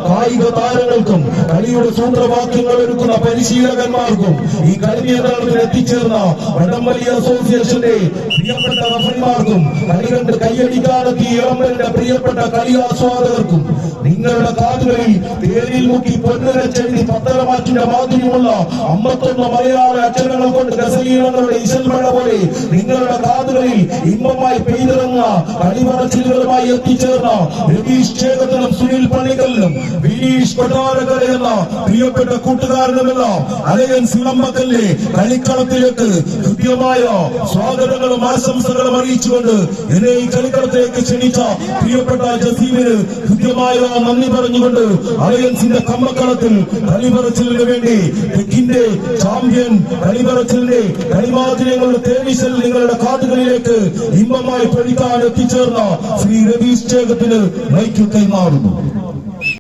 കായിക താരങ്ങൾക്കും കളിയുടെ സൂത്രവാക്യങ്ങൾ ഒരുക്കുന്ന പരിശീലകന്മാർക്കും ഈ കളി നിയന്ത്രണത്തിൽ എത്തിച്ചേർന്ന വടംവലി അസോസിയേഷന്റെ പ്രിയപ്പെട്ട റഫറിമാർക്കും കളി കണ്ട് കൈയടിക്കാനെത്തിയ ഇളമ്പലിന്റെ പ്രിയപ്പെട്ട കളി ആസ്വാദകർക്കും നിങ്ങളുടെ കാതുകളിൽ തേരിൽ മുക്കി പൊന്നുരച്ചെഴുതി പത്തരമാറ്റിന്റെ മാധുര്യമുള്ള 51 മലയാള അക്ഷരങ്ങൾ കൊണ്ട് ഗസലീനങ്ങളുടെ ഇശൽമഴ പോലെ നിങ്ങളുടെ കാതുകളിൽ ഇമ്പമായി പെയ്തിറങ്ങുന്ന കളിമറച്ചിലുകളുമായി എത്തിച്ചേർന്ന രതീഷ് ചേകത്തിനും സുനിൽ പണിക്കലിനും വിനീഷ് കൊട്ടാരക്കര എന്ന പ്രിയപ്പെട്ട കൂട്ടുകാരനുമെല്ലാം അലയൻസ് ഇളമ്പക്കലിലെ കളിക്കളത്തിലേക്ക് കൃത്യമായ സ്വാഗതങ്ങളും ആശംസകളും അറിയിച്ചുകൊണ്ട് എന്നെ ഈ കളിക്കളത്തിലേക്ക് ക്ഷണിച്ച പ്രിയപ്പെട്ട ജസീമിന് കൃത്യമായ നന്ദി പറഞ്ഞുകൊണ്ട് അലയൻസിന്റെ കമ്മക്കളത്തിൽ കളിമറച്ചിലിന് വേണ്ടി തെക്കിന്റെ ചാമ്പ്യൻ കളിമറച്ചിലിന്റെ കളിമാതിരങ്ങളുടെ തേനീശൽ നിങ്ങളുടെ കാതുകളിലേക്ക് ഇമ്പമായി പഠിക്കാൻ എത്തിച്ചേർന്ന ശ്രീ രതീഷ് ചേകത്തിന് മൈക്ക് കൈമാറുന്നു.